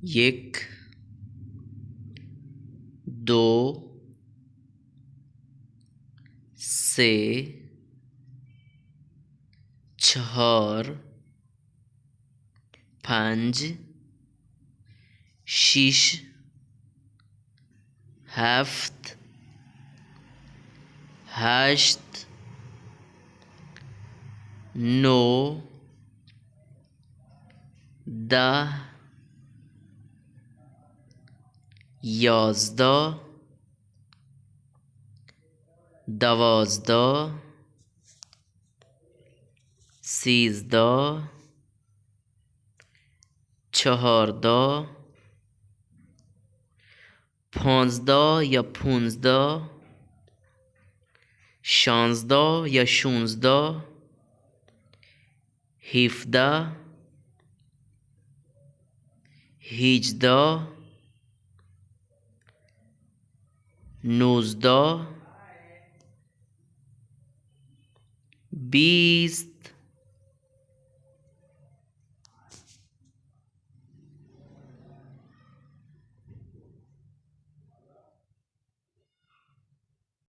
एक, दो से चार, पांच, शीश, हफ्त, हश्त, नौ, दह, یازده، دوازده، سیزده، چهارده، پانزده یا پونزده، شانزده یا شونزده، هفده، هجده، نوزده، بیست،